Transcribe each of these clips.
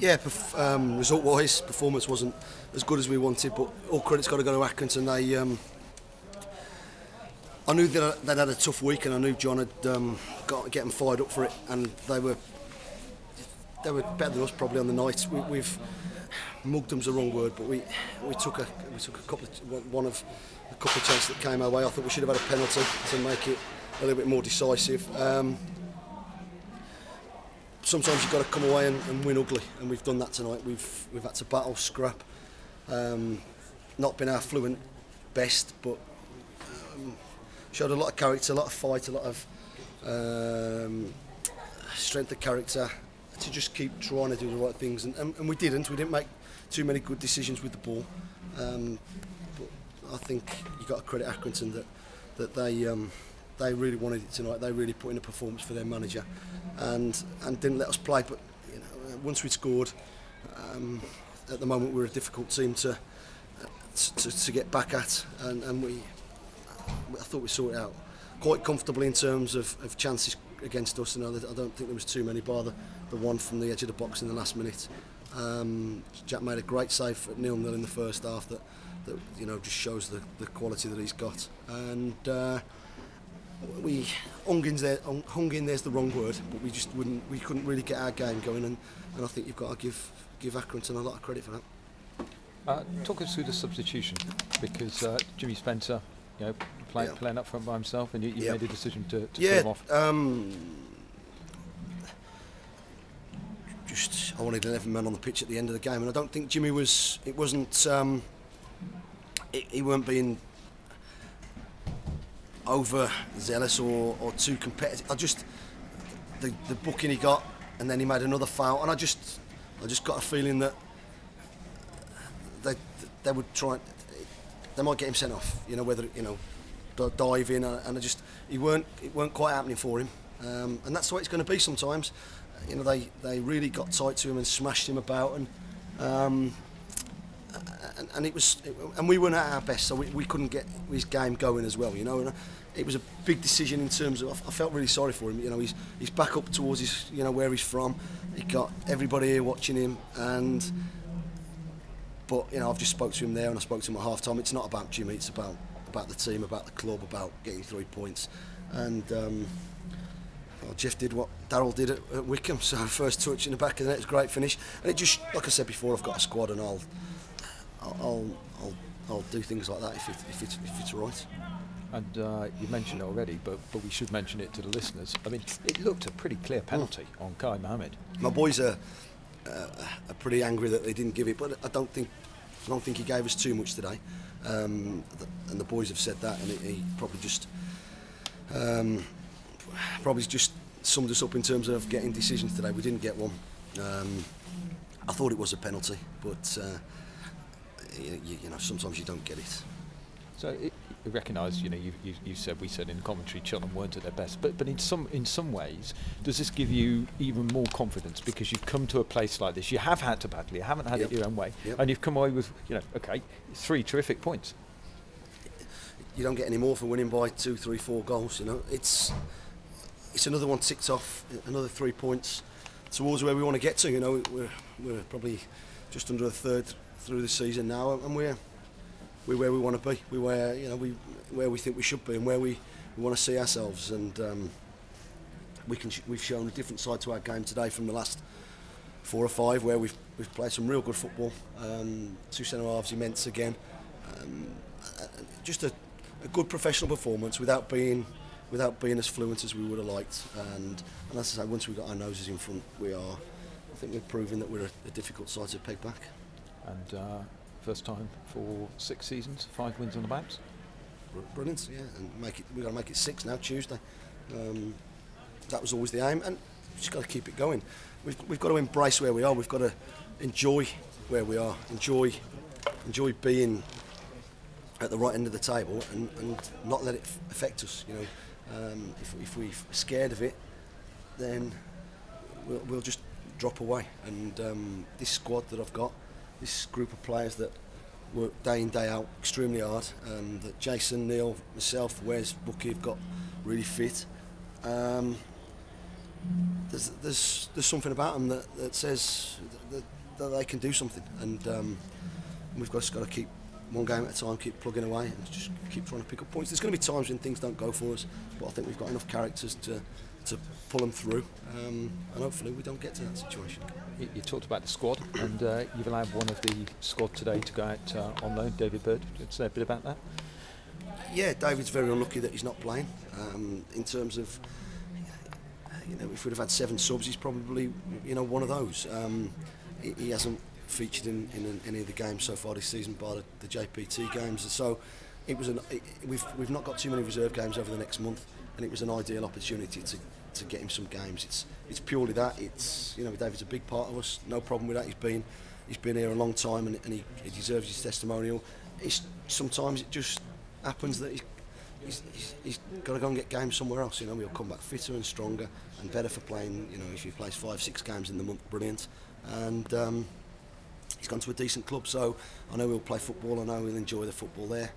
Yeah, result-wise, performance wasn't as good as we wanted, but all credit's got to go to Accrington. I knew that they'd had a tough week, and I knew John had got to get them fired up for it, and they were better than us probably on the night. We've mugged them's the wrong word, but we took a couple of chances that came our way. I thought we should have had a penalty to make it a little bit more decisive. Sometimes you've got to come away and win ugly, and we've done that tonight. We've had to battle, scrap. Not been our fluent best, but showed a lot of character, a lot of fight, a lot of strength of character to just keep trying to do the right things, and we didn't. We didn't make too many good decisions with the ball. But I think you got to credit Accrington that they really wanted it tonight. They really put in a performance for their manager, and didn't let us play. But once we'd scored, at the moment we're a difficult team to get back at, and I thought we sorted it out quite comfortably in terms of chances against us. I don't think there was too many, bar the one from the edge of the box in the last minute. Jack made a great save at 0-0 in the first half that just shows the quality that he's got. And we hung in there's the wrong word, but we couldn't really get our game going, and I think you've got to give Accrington a lot of credit for that. Talk us through the substitution, because Jimmy Spencer, playing up front by himself, and you made a decision to put him off. I wanted 11 men on the pitch at the end of the game, and I don't think Jimmy was. It wasn't. He weren't being over zealous or too competitive. The booking he got, and then he made another foul, and I just got a feeling that they would try. They might get him sent off. Whether dive in, and it weren't quite happening for him, and that's the way it's going to be sometimes. They really got tight to him and smashed him about, and we weren't at our best, so we couldn't get his game going as well. And it was a big decision in terms of. I felt really sorry for him. He's back up towards his, where he's from. He got everybody here watching him, but I've just spoke to him there, and I spoke to him at half time. It's not about Jimmy. It's about the team, about the club, about getting 3 points, and. Jeff did what Darryl did at Wickham, so first touch in the back of the net was a great finish, and it just, like I said before, I've got a squad, and I'll do things like that if it's right. And you mentioned it already, but we should mention it to the listeners. I mean, it looked a pretty clear penalty on Kai Mohammed. My boys are pretty angry that they didn't give it, but I don't think he gave us too much today, and the boys have said that, and he probably just. Summed us up in terms of getting decisions today. We didn't get one. I thought it was a penalty, but sometimes you don't get it. So you recognise, you said, we said in the commentary, Cheltenham weren't at their best, but in some ways, does this give you even more confidence, because you've come to a place like this? You have had to battle, you haven't had it your own way, and you've come away with 3 terrific points. You don't get any more for winning by 2, 3, 4 goals. It's another one ticked off, another 3 points towards where we want to get to. We're probably just under a third through the season now, and we're where we want to be. We're where we think we should be, and where we want to see ourselves. And we've shown a different side to our game today from the last 4 or 5, where we've played some real good football. 2 centre halves immense again. Just a good professional performance without being as fluent as we would have liked, and as I say, once we got our noses in front, I think we're proving that we're a difficult side to peg back. And first time for 6 seasons, 5 wins on the bounce. Brilliant, yeah, and we've got to make it 6 now, Tuesday. That was always the aim, and we've just got to keep it going. We've got to embrace where we are. We've got to enjoy where we are. Enjoy being at the right end of the table, and not let it affect us. If we're scared of it, then we'll just drop away. And this squad that I've got, this group of players that work day in, day out extremely hard, that Jason, Neil, myself, Wes, Bucky have got really fit. there's something about them that says that they can do something, and we've just got to keep one game at a time, keep plugging away, and just keep trying to pick up points. There's going to be times when things don't go for us, but I think we've got enough characters to pull them through, and hopefully we don't get to that situation. You talked about the squad, and you've allowed one of the squad today to go out on loan, David Bird. Say a bit about that. Yeah, David's very unlucky that he's not playing. In terms of, if we'd have had 7 subs, he's probably, one of those. He hasn't featured in any of the games so far this season, bar the JPT games. So we've not got too many reserve games over the next month, and it was an ideal opportunity to get him some games. It's purely that. It's David's a big part of us. No problem with that. He's been here a long time, and he deserves his testimonial. Sometimes it just happens that he's got to go and get games somewhere else. He'll come back fitter and stronger and better for playing. If he plays 5-6 games in the month, brilliant. And he's gone to a decent club, so I know he'll play football. I know he'll enjoy the football there,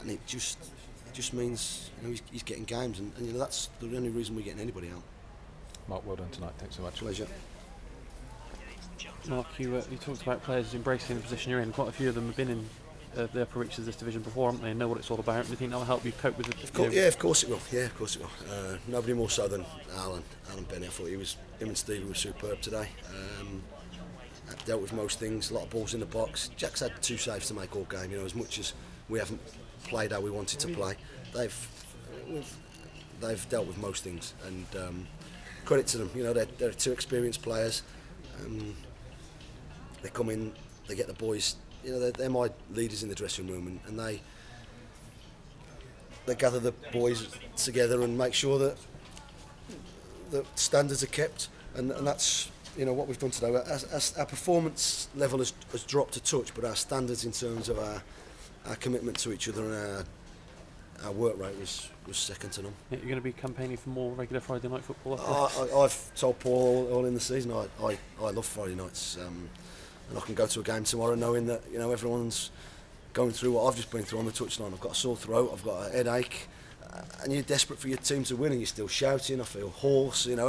and it just means he's getting games, and that's the only reason we're getting anybody out. Mark, well done tonight. Thanks so much. Pleasure. Mark, you talked about players embracing the position you're in. Quite a few of them have been in the upper reaches of this division before, haven't they, and know what it's all about. Do you think that'll help you cope with it? Yeah, of course it will. Yeah, of course it will. Nobody more so than Alan Benny. I thought him and Stevie were superb today. Dealt with most things, a lot of balls in the box. Jack's had 2 saves to make all game. As much as we haven't played how we wanted to play, they've dealt with most things, and credit to them. They're 2 experienced players. They come in, they get the boys. They're my leaders in the dressing room, and they gather the boys together and make sure that the standards are kept, and that's what we've done today. Our performance level has dropped a touch, but our standards in terms of our commitment to each other and our work rate was second to none. Yeah, you're going to be campaigning for more regular Friday night football? I've told Paul all in the season I love Friday nights, and I can go to a game tomorrow knowing that everyone's going through what I've just been through on the touchline. I've got a sore throat, I've got a headache, and you're desperate for your team to win, and you're still shouting. I feel hoarse, and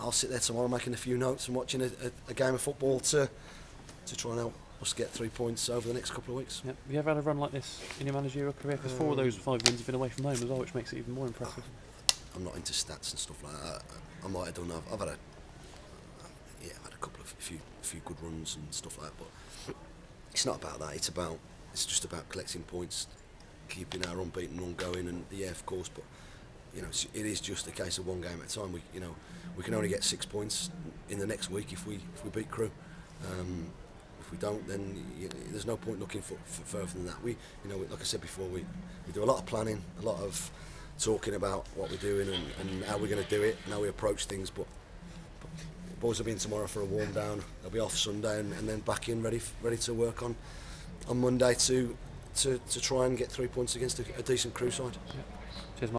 I'll sit there tomorrow making a few notes and watching a game of football to try and help us get 3 points over the next couple of weeks. Yep. Have you ever had a run like this in your managerial career? Because 4 of those 5 wins have been away from home as well, which makes it even more impressive. I'm not into stats and stuff like that. I might have done. I've had a couple of few good runs and stuff like that, but it's not about that. It's just about collecting points, keeping our unbeaten run going, and yeah, of course. But it is just a case of one game at a time. We can only get 6 points in the next week if we beat Crewe. If we don't, then there's no point looking for further than that. Like I said before, we do a lot of planning, a lot of talking about what we're doing and how we're going to do it and how we approach things. But boys will be in tomorrow for a warm down. They'll be off Sunday and then back in ready to work on Monday to try and get 3 points against a decent Crewe side. Yeah. Cheers, Mark.